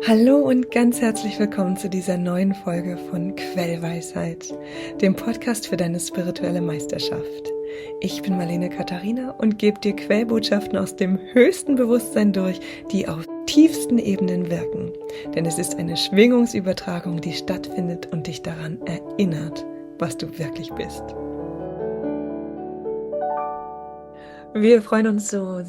Hallo und ganz herzlich willkommen zu dieser neuen Folge von Quellweisheit, dem Podcast für deine spirituelle Meisterschaft. Ich bin Marlene Katharina und gebe dir Quellbotschaften aus dem höchsten Bewusstsein durch, die auf tiefsten Ebenen wirken. Denn es ist eine Schwingungsübertragung, die stattfindet und dich daran erinnert, was du wirklich bist. Wir freuen uns so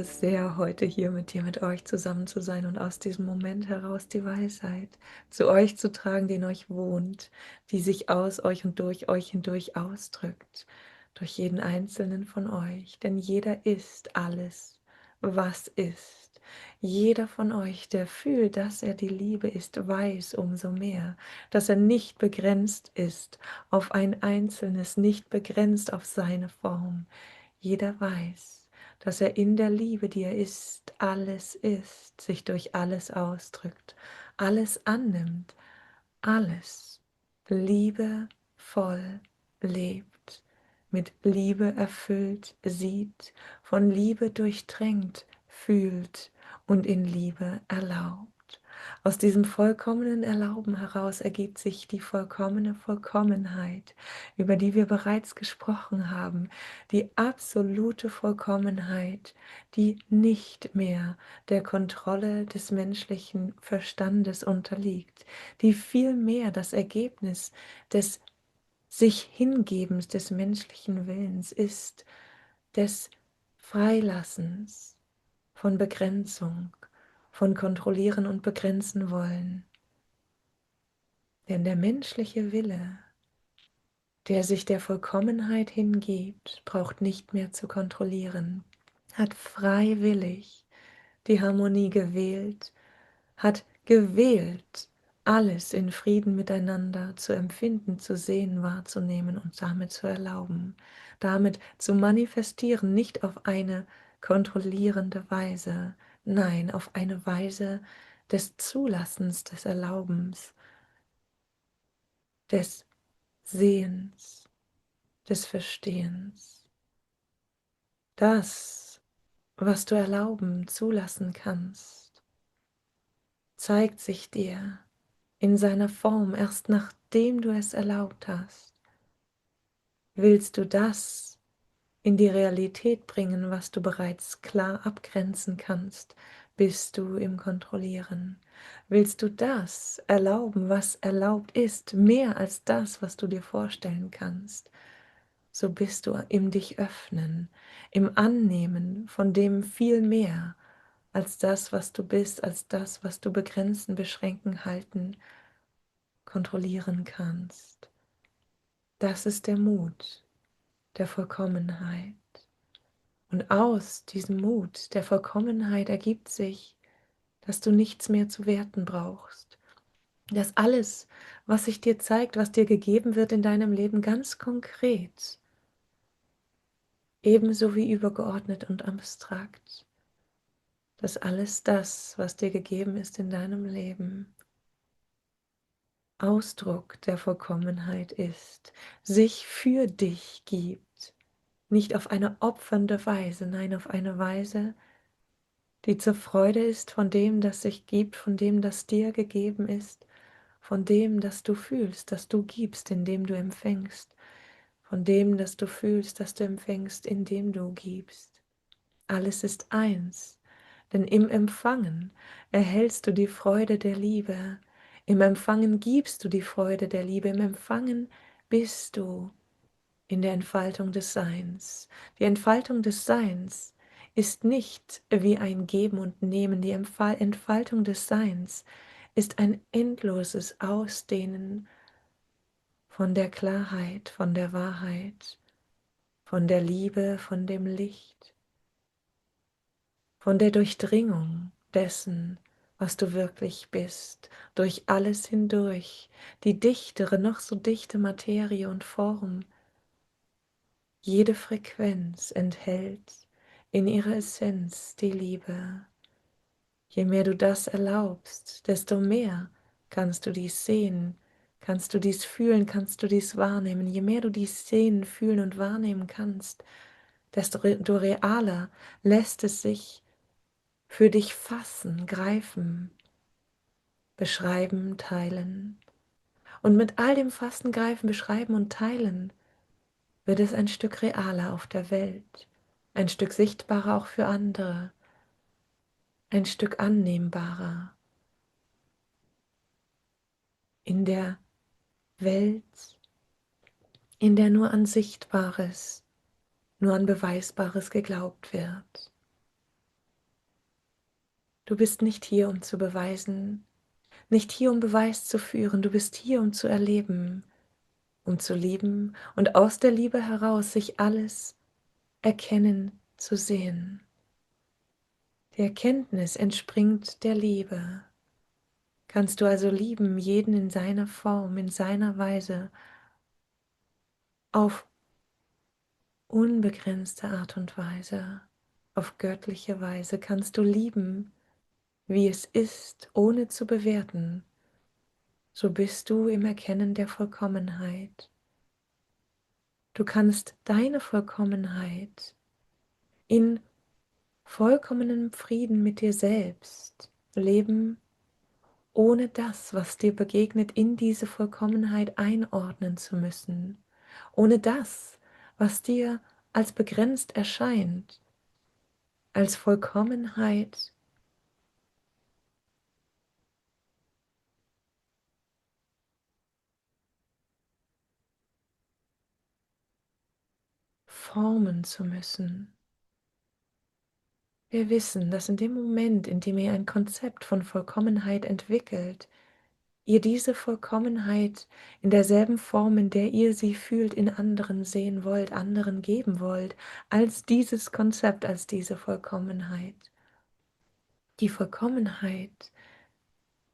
sehr, heute hier mit dir, mit euch zusammen zu sein und aus diesem Moment heraus die Weisheit zu euch zu tragen, die in euch wohnt, die sich aus euch und durch euch hindurch ausdrückt, durch jeden einzelnen von euch. Denn jeder ist alles, was ist. Jeder von euch, der fühlt, dass er die Liebe ist, weiß umso mehr, dass er nicht begrenzt ist auf ein Einzelnes, nicht begrenzt auf seine Form. Jeder weiß, dass er in der Liebe, die er ist, sich durch alles ausdrückt, alles annimmt, alles liebevoll lebt, mit Liebe erfüllt sieht, von Liebe durchtränkt fühlt und in Liebe erlaubt. Aus diesem vollkommenen Erlauben heraus ergibt sich die vollkommene Vollkommenheit, über die wir bereits gesprochen haben, die absolute Vollkommenheit, die nicht mehr der Kontrolle des menschlichen Verstandes unterliegt, die vielmehr das Ergebnis des sich Hingebens des menschlichen Willens ist, des Freilassens von Begrenzung, von Kontrollieren und Begrenzen wollen. Denn der menschliche Wille, der sich der Vollkommenheit hingibt, braucht nicht mehr zu kontrollieren, hat freiwillig die Harmonie gewählt, hat gewählt, alles in Frieden miteinander zu empfinden, zu sehen, wahrzunehmen und damit zu erlauben, damit zu manifestieren, nicht auf eine kontrollierende Weise, nein, auf eine Weise des Zulassens, des Erlaubens, des Sehens, des Verstehens. Das, was du erlauben, zulassen kannst, zeigt sich dir in seiner Form erst nachdem du es erlaubt hast. Willst du das in die Realität bringen, was du bereits klar abgrenzen kannst, bist du im Kontrollieren. Willst du das erlauben, was erlaubt ist, mehr als das, was du dir vorstellen kannst, so bist du im Dich öffnen, im Annehmen von dem viel mehr als das, was du bist, als das, was du begrenzen, beschränken, halten, kontrollieren kannst. Das ist der Mut der Vollkommenheit. Und aus diesem Mut der Vollkommenheit ergibt sich, dass du nichts mehr zu werten brauchst. Dass alles, was sich dir zeigt, was dir gegeben wird in deinem Leben, ganz konkret, ebenso wie übergeordnet und abstrakt, dass alles das, was dir gegeben ist in deinem Leben, Ausdruck der Vollkommenheit ist, sich für dich gibt, nicht auf eine opfernde Weise, nein, auf eine Weise, die zur Freude ist von dem, das sich gibt, von dem, das dir gegeben ist, von dem, das du fühlst, das du gibst, indem du empfängst, von dem, das du fühlst, das du empfängst, indem du gibst. Alles ist eins, denn im Empfangen erhältst du die Freude der Liebe, im Empfangen gibst du die Freude der Liebe, im Empfangen bist du in der Entfaltung des Seins. Die Entfaltung des Seins ist nicht wie ein Geben und Nehmen, die Entfaltung des Seins ist ein endloses Ausdehnen von der Klarheit, von der Wahrheit, von der Liebe, von dem Licht, von der Durchdringung dessen, was du wirklich bist, durch alles hindurch, die dichtere, noch so dichte Materie und Form. Jede Frequenz enthält in ihrer Essenz die Liebe. Je mehr du das erlaubst, desto mehr kannst du dies sehen, kannst du dies fühlen, kannst du dies wahrnehmen. Je mehr du dies sehen, fühlen und wahrnehmen kannst, desto realer lässt es sich für dich fassen, greifen. beschreiben, teilen. Und mit all dem fasten Greifen, beschreiben und teilen wird es ein Stück realer auf der Welt, ein Stück sichtbarer auch für andere, ein Stück annehmbarer in der Welt, in der nur an Sichtbares, nur an Beweisbares geglaubt wird. Du bist nicht hier, um zu beweisen, nicht hier, um Beweis zu führen, du bist hier, um zu erleben, um zu lieben und aus der Liebe heraus sich alles erkennen zu sehen. Die Erkenntnis entspringt der Liebe. Kannst du also lieben, jeden in seiner Form, in seiner Weise, auf unbegrenzte Art und Weise, auf göttliche Weise kannst du lieben, wie es ist, ohne zu bewerten, so bist du im Erkennen der Vollkommenheit. Du kannst deine Vollkommenheit in vollkommenem Frieden mit dir selbst leben, ohne das, was dir begegnet, in diese Vollkommenheit einordnen zu müssen, ohne das, was dir als begrenzt erscheint, als Vollkommenheit formen zu müssen. Wir wissen, dass in dem Moment, in dem ihr ein Konzept von Vollkommenheit entwickelt, ihr diese Vollkommenheit in derselben Form, in der ihr sie fühlt, in anderen sehen wollt, anderen geben wollt, als dieses Konzept, als diese Vollkommenheit. Die Vollkommenheit,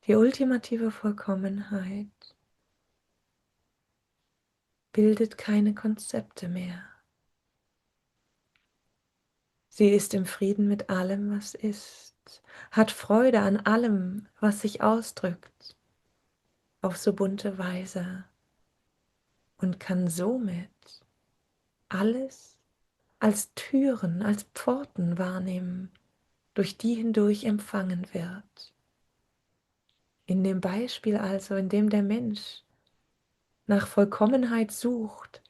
die ultimative Vollkommenheit, bildet keine Konzepte mehr. Sie ist im Frieden mit allem, was ist, hat Freude an allem, was sich ausdrückt, auf so bunte Weise und kann somit alles als Türen, als Pforten wahrnehmen, durch die hindurch empfangen wird. In dem Beispiel also, in dem der Mensch nach Vollkommenheit sucht,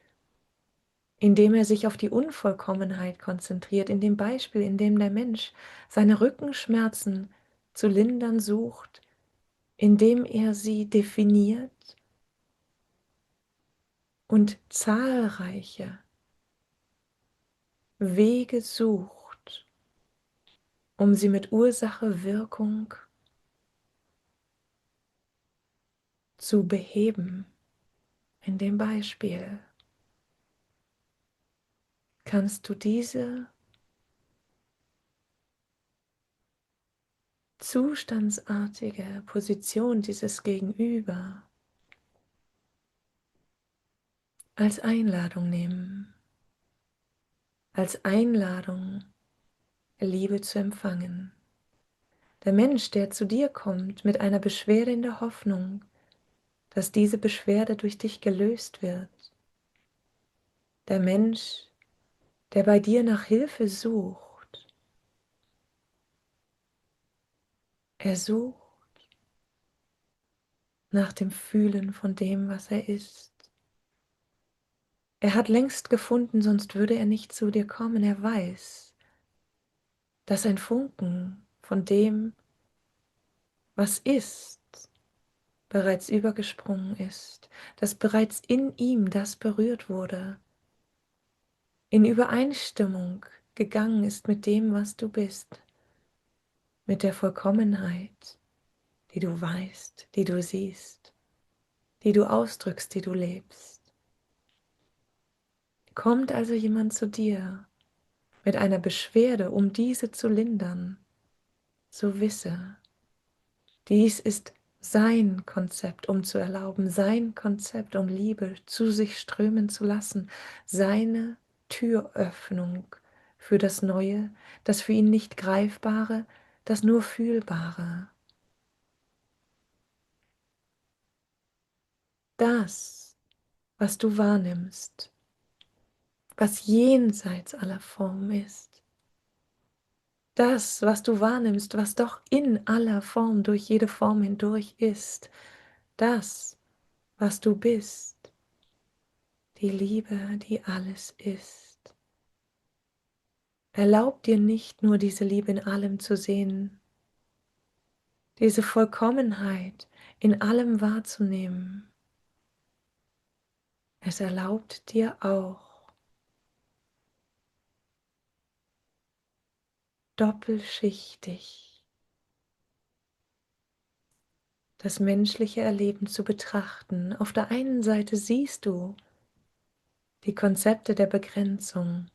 indem er sich auf die Unvollkommenheit konzentriert, in dem Beispiel, in dem der Mensch seine Rückenschmerzen zu lindern sucht, indem er sie definiert und zahlreiche Wege sucht, um sie mit Ursache-Wirkung zu beheben. In dem Beispiel kannst du diese zustandsartige Position dieses Gegenüber als Einladung nehmen, als Einladung, Liebe zu empfangen. Der Mensch, der zu dir kommt mit einer Beschwerde in der Hoffnung, dass diese Beschwerde durch dich gelöst wird. Der Mensch, der bei dir nach Hilfe sucht, er sucht nach dem Fühlen von dem, was er ist. Er hat längst gefunden, sonst würde er nicht zu dir kommen. Er weiß, dass ein Funken von dem, was ist, bereits übergesprungen ist, dass bereits in ihm das berührt wurde, in Übereinstimmung gegangen ist mit dem, was du bist, mit der Vollkommenheit, die du weißt, die du siehst, die du ausdrückst, die du lebst. Kommt also jemand zu dir mit einer Beschwerde, um diese zu lindern, so wisse, dies ist sein Konzept, um zu erlauben, sein Konzept, um Liebe zu sich strömen zu lassen, seine Türöffnung für das Neue, das für ihn nicht Greifbare, das nur Fühlbare. Das, was du wahrnimmst, was jenseits aller Form ist, das, was du wahrnimmst, was doch in aller Form, durch jede Form hindurch ist, das, was du bist, die Liebe, die alles ist. Erlaub dir nicht nur diese Liebe in allem zu sehen, diese Vollkommenheit in allem wahrzunehmen. Es erlaubt dir auch, doppelschichtig das menschliche Erleben zu betrachten. Auf der einen Seite siehst du die Konzepte der Begrenzung,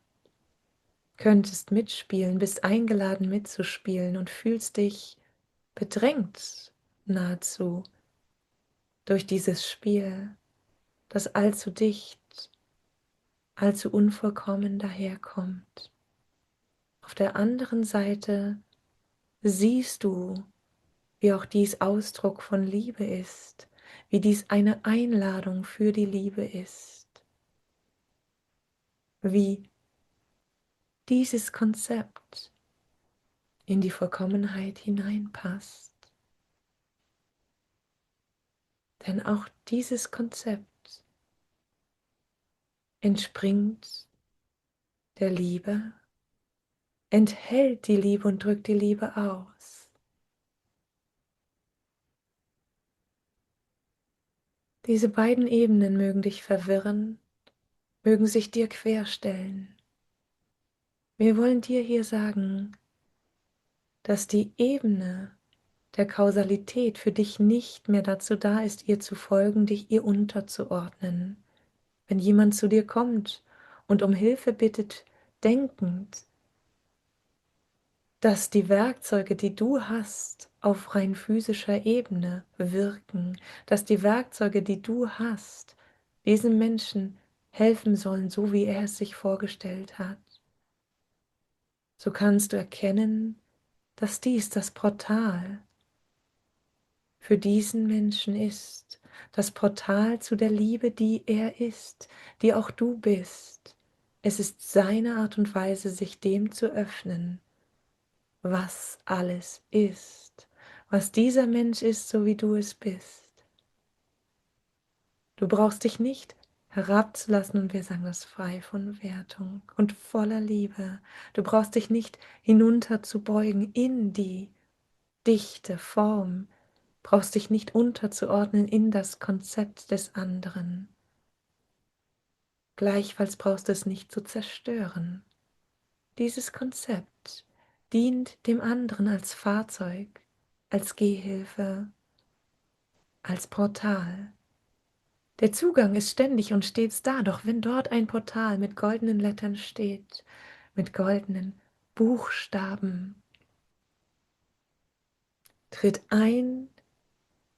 könntest mitspielen, bist eingeladen mitzuspielen und fühlst dich bedrängt nahezu durch dieses Spiel, das allzu dicht, allzu unvollkommen daherkommt. Auf der anderen Seite siehst du, wie auch dies Ausdruck von Liebe ist, wie dies eine Einladung für die Liebe ist, wie dieses Konzept in die Vollkommenheit hineinpasst. Denn auch dieses Konzept entspringt der Liebe, enthält die Liebe und drückt die Liebe aus. Diese beiden Ebenen mögen dich verwirren, mögen sich dir querstellen. Wir wollen dir hier sagen, dass die Ebene der Kausalität für dich nicht mehr dazu da ist, ihr zu folgen, dich ihr unterzuordnen. Wenn jemand zu dir kommt und um Hilfe bittet, denkend, dass die Werkzeuge, die du hast, auf rein physischer Ebene wirken, dass die Werkzeuge, die du hast, diesem Menschen helfen sollen, so wie er es sich vorgestellt hat, so kannst du erkennen, dass dies das Portal für diesen Menschen ist, das Portal zu der Liebe, die er ist, die auch du bist. Es ist seine Art und Weise, sich dem zu öffnen, was alles ist, was dieser Mensch ist, so wie du es bist. Du brauchst dich nicht herabzulassen, und wir sagen das frei von Wertung und voller Liebe. Du brauchst dich nicht hinunterzubeugen in die dichte Form, brauchst dich nicht unterzuordnen in das Konzept des anderen. Gleichfalls brauchst du es nicht zu zerstören. Dieses Konzept dient dem anderen als Fahrzeug, als Gehhilfe, als Portal. Der Zugang ist ständig und stets da, doch wenn dort ein Portal mit goldenen Lettern steht, mit goldenen Buchstaben, tritt ein,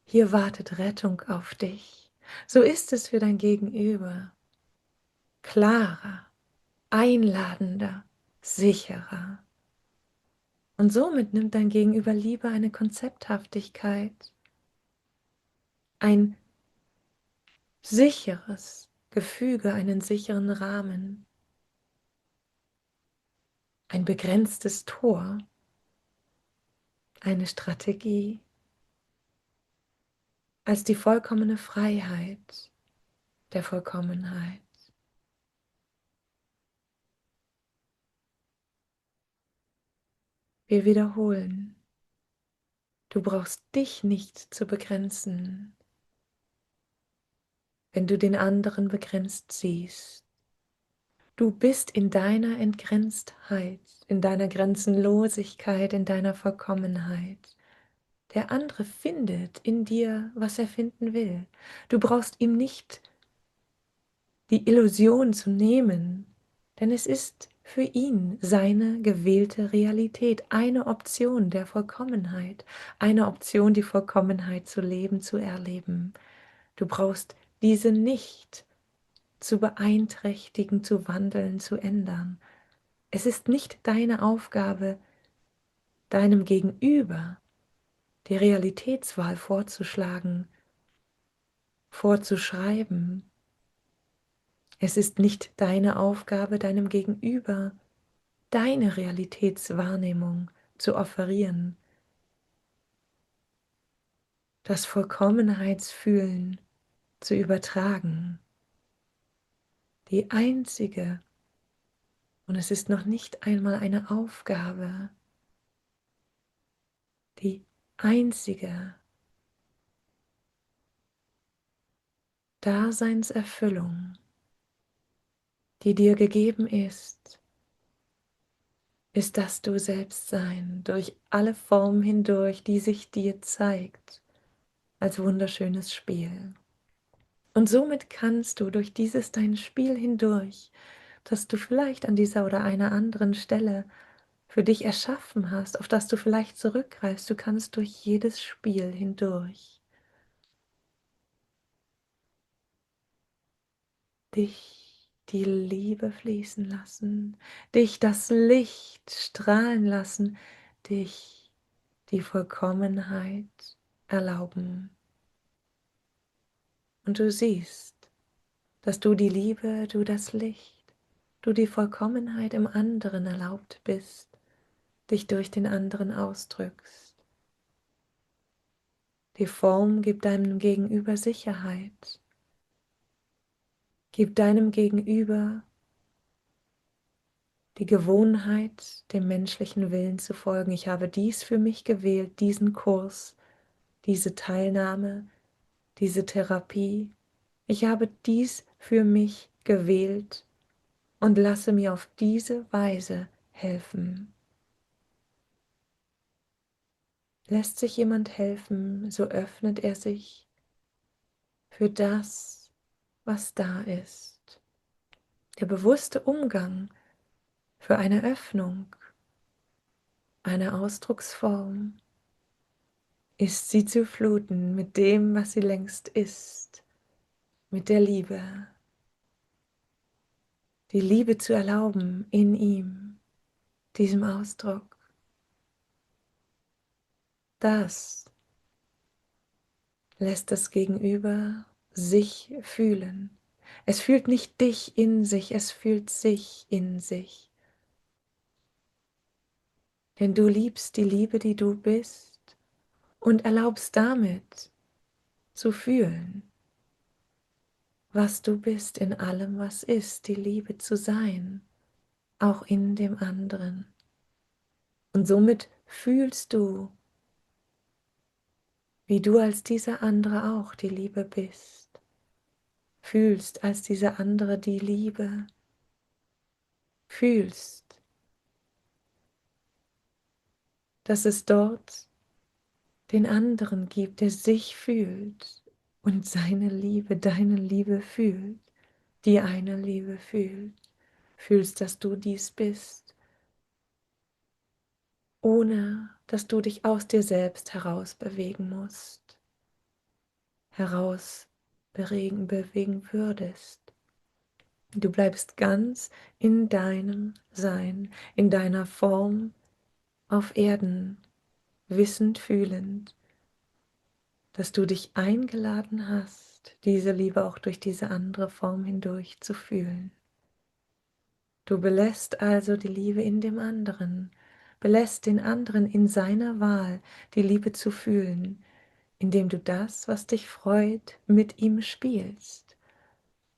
hier wartet Rettung auf dich. So ist es für dein Gegenüber. Klarer, einladender, sicherer. Und somit nimmt dein Gegenüber lieber eine Konzepthaftigkeit, ein sicheres Gefüge, einen sicheren Rahmen, ein begrenztes Tor, eine Strategie, als die vollkommene Freiheit der Vollkommenheit. Wir wiederholen, du brauchst dich nicht zu begrenzen, wenn du den anderen begrenzt siehst. Du bist in deiner Entgrenztheit, in deiner Grenzenlosigkeit, in deiner Vollkommenheit. Der andere findet in dir, was er finden will. Du brauchst ihm nicht die Illusion zu nehmen, denn es ist für ihn seine gewählte Realität, eine Option der Vollkommenheit, eine Option, die Vollkommenheit zu leben, zu erleben. Du brauchst diese nicht zu beeinträchtigen, zu wandeln, zu ändern. Es ist nicht deine Aufgabe, deinem Gegenüber die Realitätswahl vorzuschlagen, vorzuschreiben. Es ist nicht deine Aufgabe, deinem Gegenüber deine Realitätswahrnehmung zu offerieren, das Vollkommenheitsfühlen zu übertragen, die einzige, und es ist noch nicht einmal eine Aufgabe, die einzige Daseinserfüllung, die dir gegeben ist das Du selbst sein, durch alle Formen hindurch, die sich dir zeigt, als wunderschönes Spiel. Und somit kannst du durch dieses dein Spiel hindurch, das du vielleicht an dieser oder einer anderen Stelle für dich erschaffen hast, auf das du vielleicht zurückgreifst, du kannst durch jedes Spiel hindurch dich die Liebe fließen lassen, dich das Licht strahlen lassen, dich die Vollkommenheit erlauben. Und du siehst, dass du die Liebe, du das Licht, du die Vollkommenheit im anderen erlaubt bist, dich durch den anderen ausdrückst. Die Form gibt deinem Gegenüber Sicherheit, gibt deinem Gegenüber die Gewohnheit, dem menschlichen Willen zu folgen. Ich habe dies für mich gewählt, diesen Kurs, diese Teilnahme, diese Therapie. Ich habe dies für mich gewählt und lasse mir auf diese Weise helfen. Lässt sich jemand helfen, so öffnet er sich für das, was da ist. Der bewusste Umgang für eine Öffnung, eine Ausdrucksform, ist sie zu fluten mit dem, was sie längst ist, mit der Liebe. Die Liebe zu erlauben in ihm, diesem Ausdruck. Das lässt das Gegenüber sich fühlen. Es fühlt nicht dich in sich, es fühlt sich in sich. Denn du liebst die Liebe, die du bist, und erlaubst damit zu fühlen, was du bist in allem, was ist, die Liebe zu sein, auch in dem anderen. Und somit fühlst du, wie du als dieser andere auch die Liebe bist, fühlst als dieser andere die Liebe, fühlst, dass es dort den anderen gibt, der sich fühlt und seine Liebe, deine Liebe fühlt, die eine Liebe fühlt, fühlst, dass du dies bist, ohne dass du dich aus dir selbst heraus bewegen musst, bewegen würdest. Du bleibst ganz in deinem Sein, in deiner Form auf Erden, wissend, fühlend, dass du dich eingeladen hast, diese Liebe auch durch diese andere Form hindurch zu fühlen. Du belässt also die Liebe in dem anderen, belässt den anderen in seiner Wahl, die Liebe zu fühlen, indem du das, was dich freut, mit ihm spielst.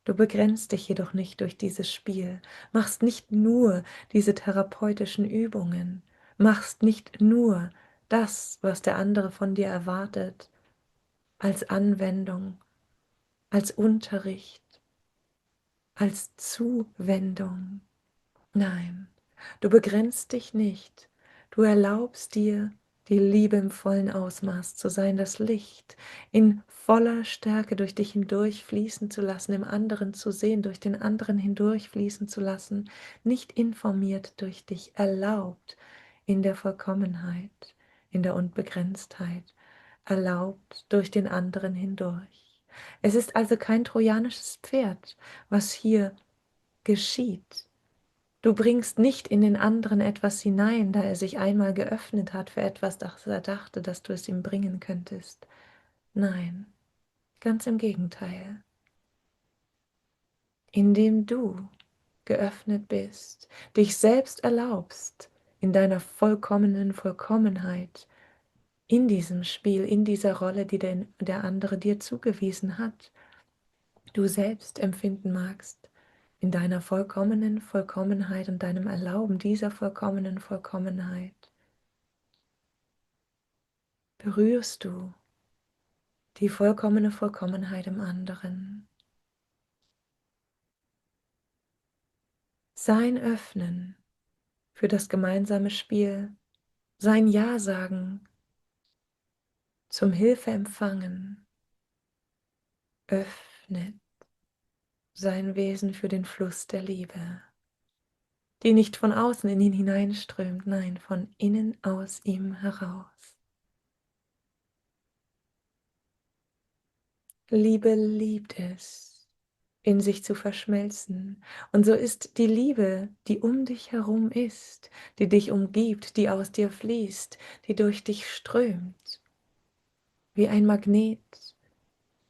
Du begrenzt dich jedoch nicht durch dieses Spiel, machst nicht nur diese therapeutischen Übungen, machst nicht nur das, was der andere von dir erwartet, als Anwendung, als Unterricht, als Zuwendung. Nein, du begrenzt dich nicht, du erlaubst dir, die Liebe im vollen Ausmaß zu sein, das Licht in voller Stärke durch dich hindurch fließen zu lassen, im anderen zu sehen, durch den anderen hindurch fließen zu lassen, nicht informiert durch dich, erlaubt in der Vollkommenheit, in der Unbegrenztheit, erlaubt durch den anderen hindurch. Es ist also kein trojanisches Pferd, was hier geschieht. Du bringst nicht in den anderen etwas hinein, da er sich einmal geöffnet hat für etwas, das er dachte, dass du es ihm bringen könntest. Nein, ganz im Gegenteil. Indem du geöffnet bist, dich selbst erlaubst, in deiner vollkommenen Vollkommenheit, in diesem Spiel, in dieser Rolle, die der andere dir zugewiesen hat, du selbst empfinden magst, in deiner vollkommenen Vollkommenheit und deinem Erlauben dieser vollkommenen Vollkommenheit, berührst du die vollkommene Vollkommenheit im anderen. Sein Öffnen für das gemeinsame Spiel, sein Ja sagen zum Hilfe empfangen, öffnet sein Wesen für den Fluss der Liebe, die nicht von außen in ihn hineinströmt, nein, von innen aus ihm heraus. Liebe liebt es, in sich zu verschmelzen. Und so ist die Liebe, die um dich herum ist, die dich umgibt, die aus dir fließt, die durch dich strömt, wie ein Magnet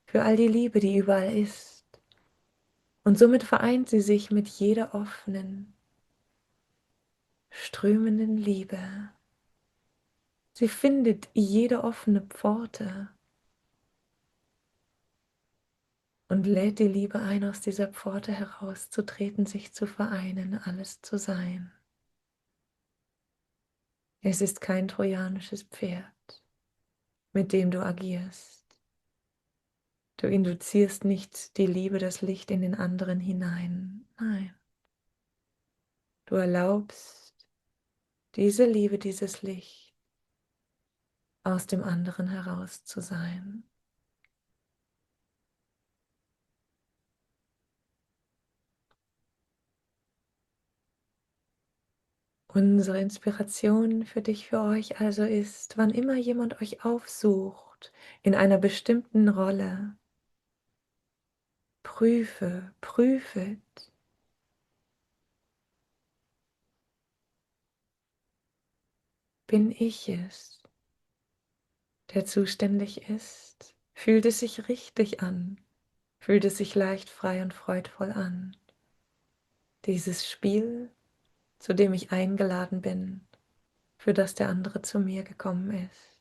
für all die Liebe, die überall ist. Und somit vereint sie sich mit jeder offenen, strömenden Liebe. Sie findet jede offene Pforte und lädt die Liebe ein, aus dieser Pforte herauszutreten, sich zu vereinen, alles zu sein. Es ist kein trojanisches Pferd, mit dem du agierst. Du induzierst nicht die Liebe, das Licht in den anderen hinein. Nein, du erlaubst diese Liebe, dieses Licht aus dem anderen heraus zu sein. Unsere Inspiration für dich, für euch also ist, wann immer jemand euch aufsucht in einer bestimmten Rolle, prüfet, bin ich es, der zuständig ist? Fühlt es sich richtig an? Fühlt es sich leicht, frei und freudvoll an? Dieses Spiel, zu dem ich eingeladen bin, für das der andere zu mir gekommen ist.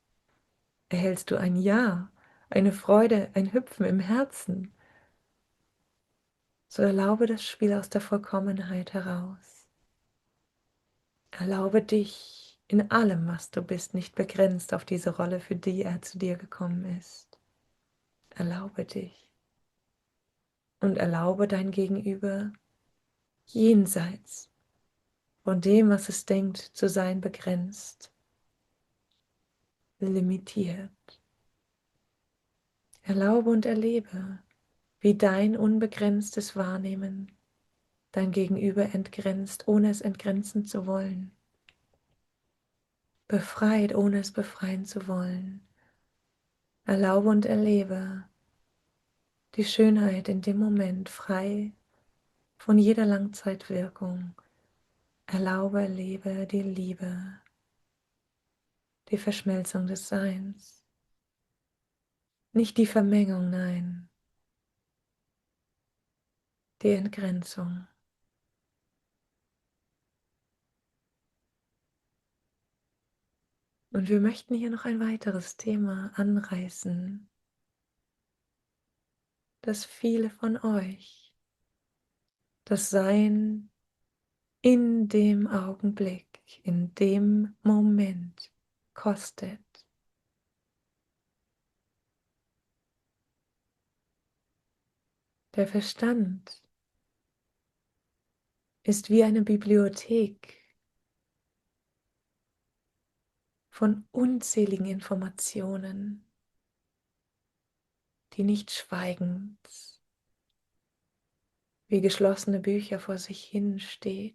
Erhältst du ein Ja, eine Freude, ein Hüpfen im Herzen? So erlaube das Spiel aus der Vollkommenheit heraus. Erlaube dich in allem, was du bist, nicht begrenzt auf diese Rolle, für die er zu dir gekommen ist. Erlaube dich und erlaube dein Gegenüber jenseits von dem, was es denkt, zu sein begrenzt, limitiert. Erlaube und erlebe, wie dein unbegrenztes Wahrnehmen dein Gegenüber entgrenzt, ohne es entgrenzen zu wollen. Befreit, ohne es befreien zu wollen. Erlaube und erlebe die Schönheit in dem Moment, frei von jeder Langzeitwirkung. Erlaube, erlebe die Liebe, die Verschmelzung des Seins. Nicht die Vermengung, nein, die Entgrenzung. Und wir möchten hier noch ein weiteres Thema anreißen, das viele von euch, das Sein in dem Augenblick, in dem Moment kostet. Der Verstand ist wie eine Bibliothek von unzähligen Informationen, die nicht schweigend wie geschlossene Bücher vor sich hin steht,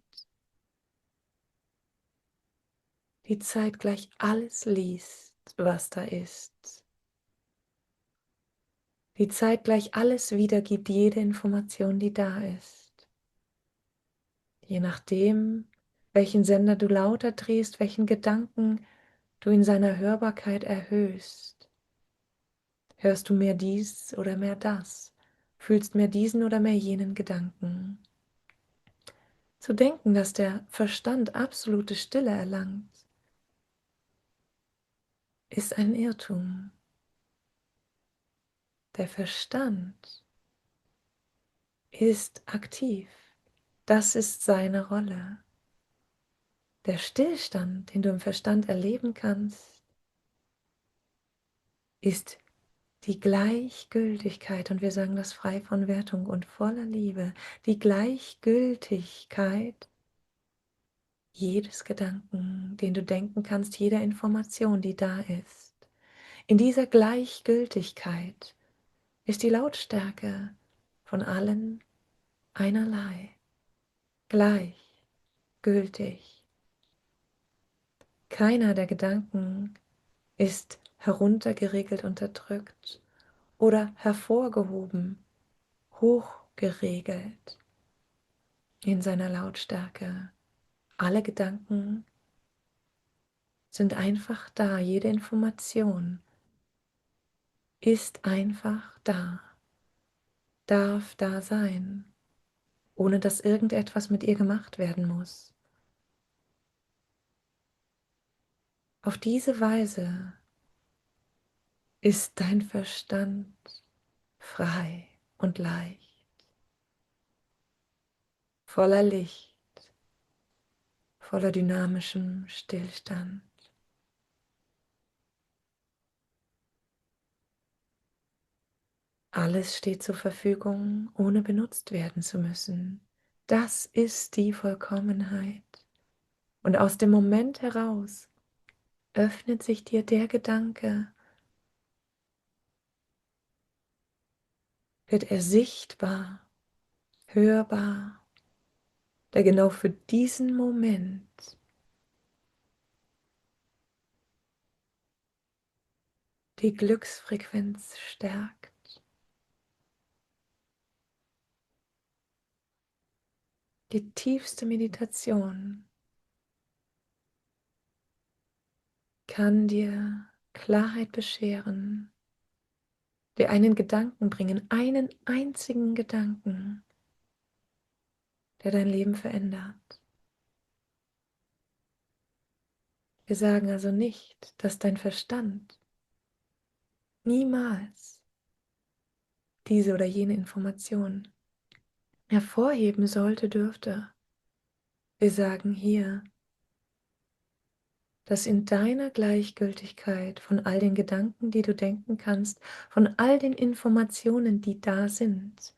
die zeitgleich alles liest, was da ist, die zeitgleich alles wiedergibt, jede Information, die da ist. Je nachdem, welchen Sender du lauter drehst, welchen Gedanken du in seiner Hörbarkeit erhöhst, hörst du mehr dies oder mehr das, fühlst mehr diesen oder mehr jenen Gedanken. Zu denken, dass der Verstand absolute Stille erlangt, ist ein Irrtum. Der Verstand ist aktiv. Das ist seine Rolle. Der Stillstand, den du im Verstand erleben kannst, ist die Gleichgültigkeit, und wir sagen das frei von Wertung und voller Liebe, die Gleichgültigkeit jedes Gedanken, den du denken kannst, jeder Information, die da ist. In dieser Gleichgültigkeit ist die Lautstärke von allen einerlei, gleichgültig. Keiner der Gedanken ist heruntergeregelt, unterdrückt oder hervorgehoben, hochgeregelt in seiner Lautstärke. Alle Gedanken sind einfach da, jede Information ist einfach da, darf da sein, ohne dass irgendetwas mit ihr gemacht werden muss. Auf diese Weise ist dein Verstand frei und leicht, voller Licht, voller dynamischem Stillstand. Alles steht zur Verfügung, ohne benutzt werden zu müssen. Das ist die Vollkommenheit. Und aus dem Moment heraus öffnet sich dir der Gedanke, wird er sichtbar, hörbar, der genau für diesen Moment die Glücksfrequenz stärkt, die tiefste Meditation kann dir Klarheit bescheren, dir einen Gedanken bringen, einen einzigen Gedanken, der dein Leben verändert. Wir sagen also nicht, dass dein Verstand niemals diese oder jene Information hervorheben sollte, dürfte. Wir sagen hier, dass in deiner Gleichgültigkeit von all den Gedanken, die du denken kannst, von all den Informationen, die da sind,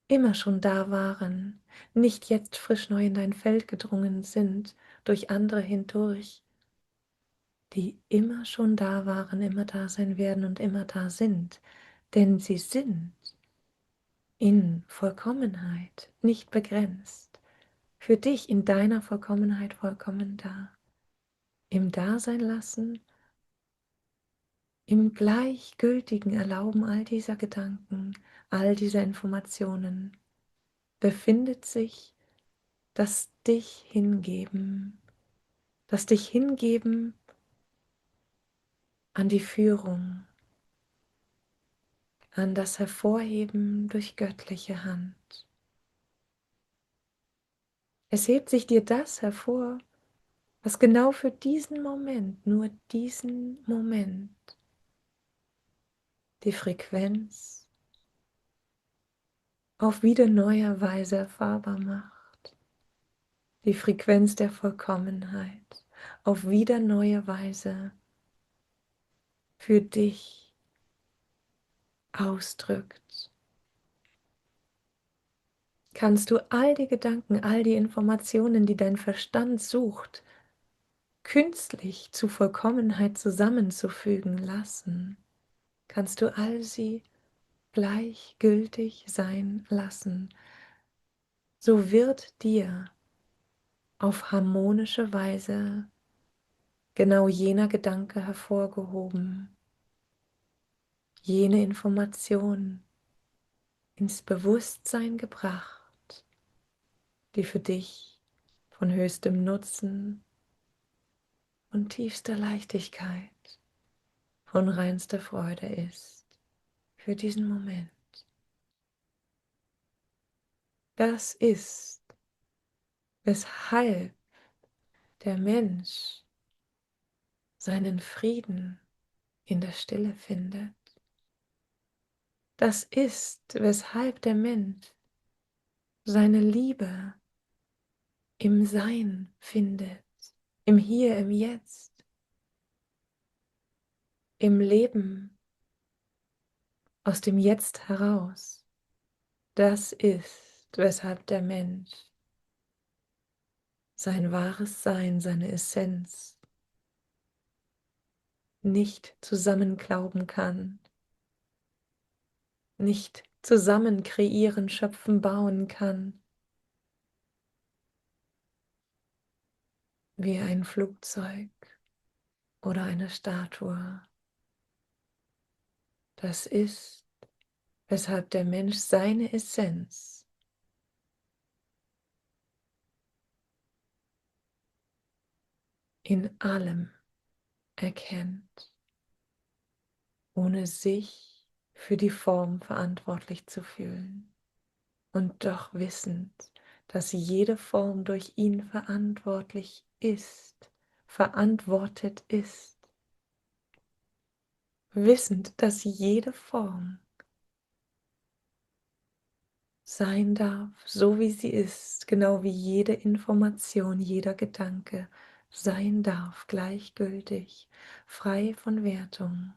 immer schon da waren, nicht jetzt frisch neu in dein Feld gedrungen sind, durch andere hindurch, die immer schon da waren, immer da sein werden und immer da sind, denn sie sind in Vollkommenheit, nicht begrenzt, für dich in deiner Vollkommenheit vollkommen da. Im Dasein lassen, im gleichgültigen Erlauben all dieser Gedanken, all dieser Informationen, befindet sich das dich hingeben an die Führung, an das Hervorheben durch göttliche Hand. Es hebt sich dir das hervor, was genau für diesen Moment, nur diesen Moment, die Frequenz auf wieder neue Weise erfahrbar macht. Die Frequenz der Vollkommenheit auf wieder neue Weise für dich ausdrückt. Kannst du all die Gedanken, all die Informationen, die dein Verstand sucht, künstlich zu Vollkommenheit zusammenzufügen lassen? Kannst du all sie gleichgültig sein lassen? So wird dir auf harmonische Weise genau jener Gedanke hervorgehoben, jene Information ins Bewusstsein gebracht, die für dich von höchstem Nutzen und tiefster Leichtigkeit, von reinster Freude ist für diesen Moment. Das ist weshalb der Mensch seinen Frieden in der Stille findet. Das ist, weshalb der Mensch seine Liebe im Sein findet, im Hier, im Jetzt, im Leben aus dem Jetzt heraus. Das ist, weshalb der Mensch sein wahres Sein, seine Essenz nicht zusammenklauben kann, nicht zusammen kreieren, schöpfen, bauen kann, wie ein Flugzeug oder eine Statue. Das ist, weshalb der Mensch seine Essenz in allem erkennt, ohne sich für die Form verantwortlich zu fühlen und doch wissend, dass jede Form durch ihn verantwortlich ist, verantwortet ist, wissend, dass jede Form sein darf, so wie sie ist, genau wie jede Information, jeder Gedanke sein darf, gleichgültig, frei von Wertung.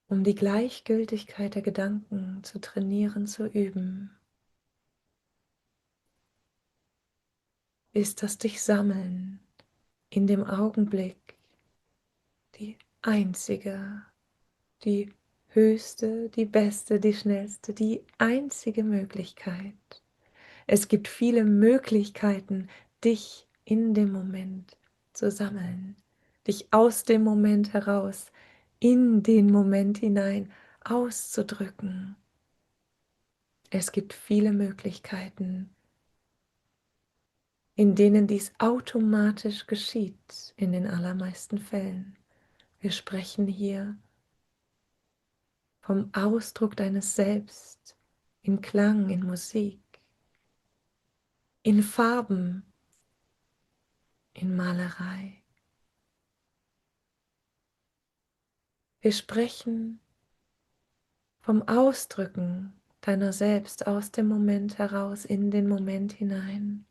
Um die Gleichgültigkeit der Gedanken zu trainieren, zu üben, ist das dich sammeln in dem Augenblick die einzige, die höchste, die beste, die schnellste, die einzige Möglichkeit. Es gibt viele Möglichkeiten, dich in dem Moment zu sammeln, dich aus dem Moment heraus, in den Moment hinein auszudrücken. Es gibt viele Möglichkeiten, in denen dies automatisch geschieht, in den allermeisten Fällen. Wir sprechen hier vom Ausdruck deines Selbst in Klang, in Musik, in Farben, in Malerei. Wir sprechen vom Ausdrücken deiner selbst aus dem Moment heraus in den Moment hinein.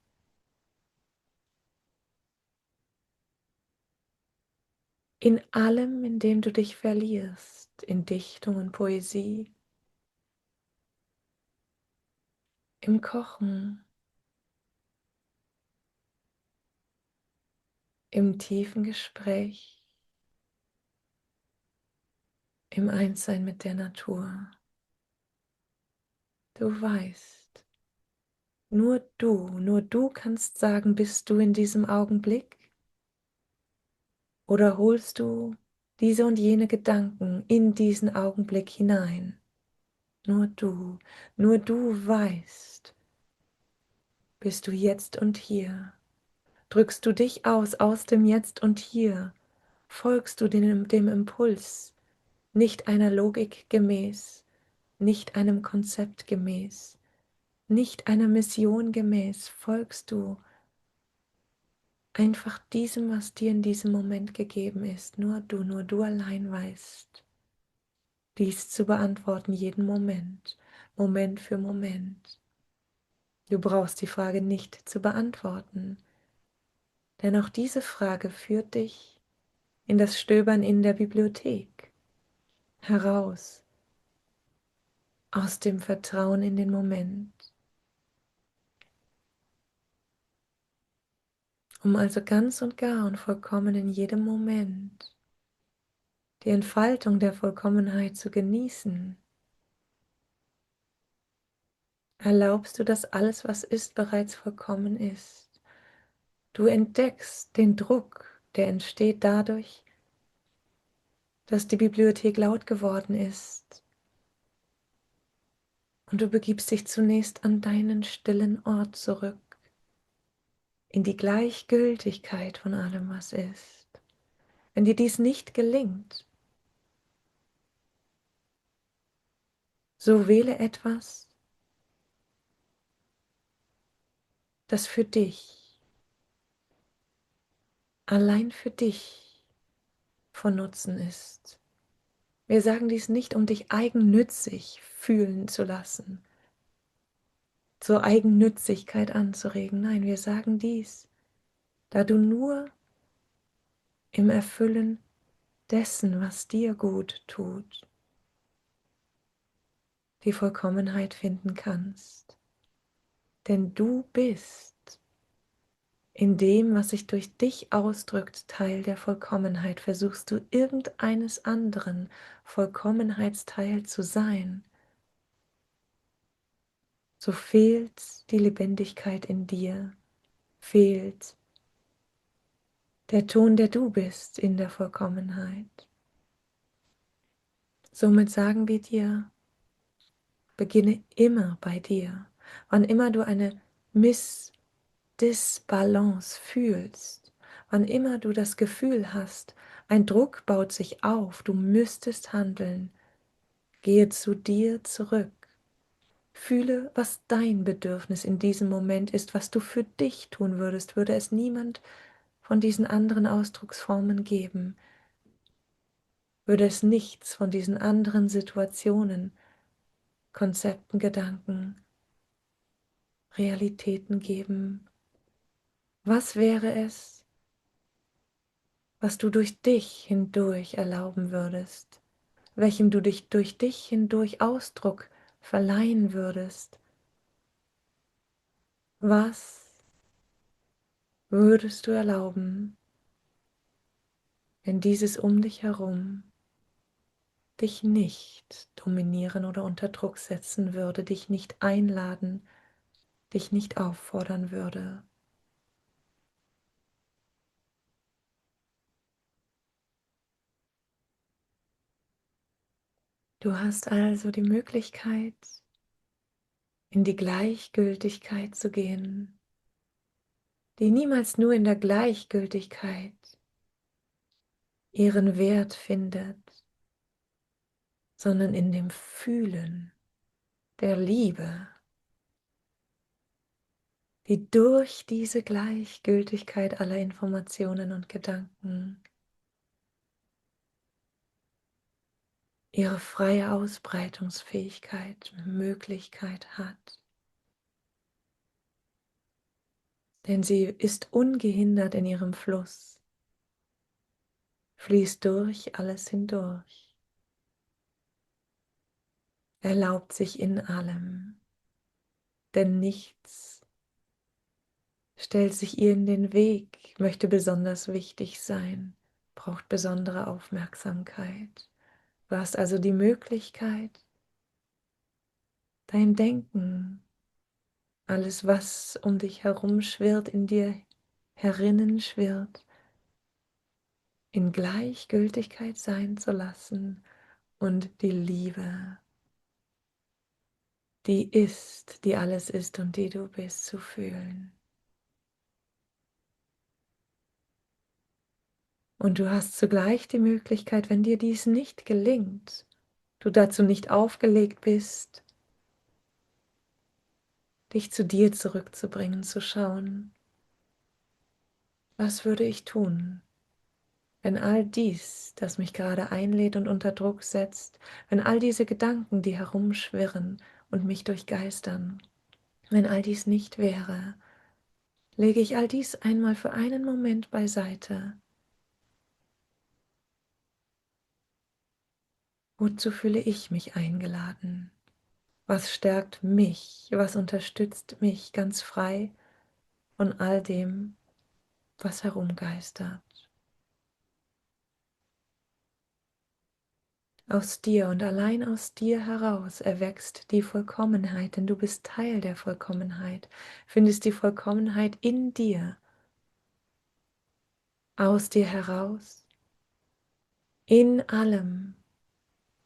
In allem, in dem du dich verlierst, in Dichtung und Poesie, im Kochen, im tiefen Gespräch, im Einssein mit der Natur. Du weißt, nur du kannst sagen, bist du in diesem Augenblick? Oder holst du diese und jene Gedanken in diesen Augenblick hinein? Nur du weißt, bist du jetzt und hier? Drückst du dich aus dem Jetzt und hier? Folgst du dem Impuls, nicht einer Logik gemäß, nicht einem Konzept gemäß, nicht einer Mission gemäß, folgst du einfach diesem, was dir in diesem Moment gegeben ist. Nur du allein weißt, dies zu beantworten, jeden Moment, Moment für Moment. Du brauchst die Frage nicht zu beantworten, denn auch diese Frage führt dich in das Stöbern in der Bibliothek, heraus aus dem Vertrauen in den Moment, um also ganz und gar und vollkommen in jedem Moment die Entfaltung der Vollkommenheit zu genießen. Erlaubst du, dass alles, was ist, bereits vollkommen ist. Du entdeckst den Druck, der entsteht dadurch, dass die Bibliothek laut geworden ist. Und du begibst dich zunächst an deinen stillen Ort zurück, in die Gleichgültigkeit von allem, was ist. Wenn dir dies nicht gelingt, so wähle etwas, das für dich, allein für dich von Nutzen ist. Wir sagen dies nicht, um dich eigennützig fühlen zu lassen, zur Eigennützigkeit anzuregen. Nein, wir sagen dies, da du nur im Erfüllen dessen, was dir gut tut, die Vollkommenheit finden kannst. Denn du bist in dem, was sich durch dich ausdrückt, Teil der Vollkommenheit. Versuchst du irgendeines anderen Vollkommenheitsteil zu sein, so fehlt die Lebendigkeit in dir, fehlt der Ton, der du bist in der Vollkommenheit. Somit sagen wir dir, beginne immer bei dir. Wann immer du eine Disbalance fühlst, wann immer du das Gefühl hast, ein Druck baut sich auf, du müsstest handeln, gehe zu dir zurück. Fühle, was dein Bedürfnis in diesem Moment ist, was du für dich tun würdest, würde es niemand von diesen anderen Ausdrucksformen geben, würde es nichts von diesen anderen Situationen, Konzepten, Gedanken, Realitäten geben. Was wäre es, was du durch dich hindurch erlauben würdest, welchem du dich durch dich hindurch Ausdruck verleihen würdest? Was würdest du erlauben, wenn dieses um dich herum dich nicht dominieren oder unter Druck setzen würde, dich nicht einladen, dich nicht auffordern würde? Du hast also die Möglichkeit, in die Gleichgültigkeit zu gehen, die niemals nur in der Gleichgültigkeit ihren Wert findet, sondern in dem Fühlen der Liebe, die durch diese Gleichgültigkeit aller Informationen und Gedanken ihre freie Ausbreitungsfähigkeit, Möglichkeit hat. Denn sie ist ungehindert in ihrem Fluss, fließt durch alles hindurch, erlaubt sich in allem, denn nichts stellt sich ihr in den Weg, möchte besonders wichtig sein, braucht besondere Aufmerksamkeit. Du hast also die Möglichkeit, dein Denken, alles, was um dich herum schwirrt, in dir herinnen schwirrt, in Gleichgültigkeit sein zu lassen und die Liebe, die ist, die alles ist und die du bist, zu fühlen. Und du hast zugleich die Möglichkeit, wenn dir dies nicht gelingt, du dazu nicht aufgelegt bist, dich zu dir zurückzubringen, zu schauen, was würde ich tun, wenn all dies, das mich gerade einlädt und unter Druck setzt, wenn all diese Gedanken, die herumschwirren und mich durchgeistern, wenn all dies nicht wäre, lege ich all dies einmal für einen Moment beiseite. Wozu fühle ich mich eingeladen? Was stärkt mich? Was unterstützt mich ganz frei von all dem, was herumgeistert? Aus dir und allein aus dir heraus erwächst die Vollkommenheit, denn du bist Teil der Vollkommenheit, findest die Vollkommenheit in dir, aus dir heraus, in allem,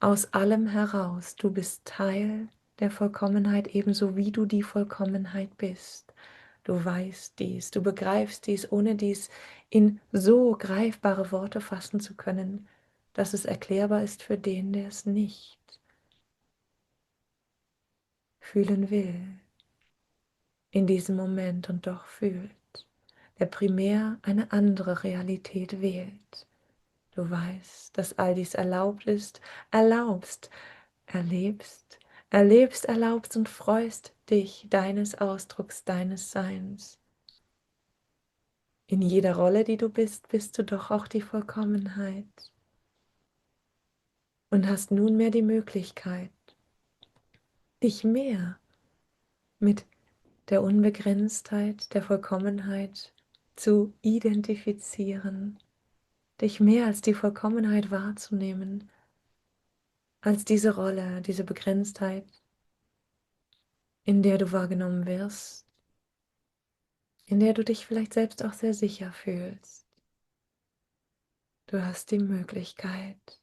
aus allem heraus. Du bist Teil der Vollkommenheit, ebenso wie du die Vollkommenheit bist. Du weißt dies, du begreifst dies, ohne dies in so greifbare Worte fassen zu können, dass es erklärbar ist für den, der es nicht fühlen will. in diesem Moment und doch fühlt, der primär eine andere Realität wählt. Du weißt, dass all dies erlaubt ist, erlaubst, erlebst, erlebst, erlaubst und freust dich deines Ausdrucks, deines Seins. In jeder Rolle, die du bist du doch auch die Vollkommenheit und hast nunmehr die Möglichkeit, dich mehr mit der Unbegrenztheit, der Vollkommenheit zu identifizieren, dich mehr als die Vollkommenheit wahrzunehmen, als diese Rolle, diese Begrenztheit, in der du wahrgenommen wirst, in der du dich vielleicht selbst auch sehr sicher fühlst. Du hast die Möglichkeit,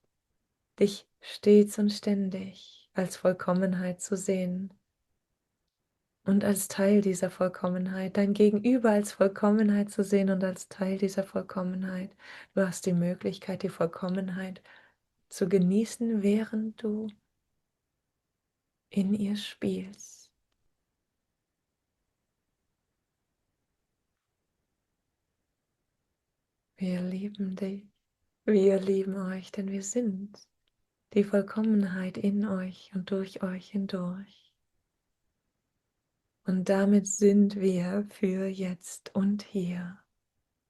dich stets und ständig als Vollkommenheit zu sehen und als Teil dieser Vollkommenheit, dein Gegenüber als Vollkommenheit zu sehen und als Teil dieser Vollkommenheit. Du hast die Möglichkeit, die Vollkommenheit zu genießen, während du in ihr spielst. Wir lieben dich, wir lieben euch, denn wir sind die Vollkommenheit in euch und durch euch hindurch. Und damit sind wir für jetzt und hier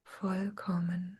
vollkommen.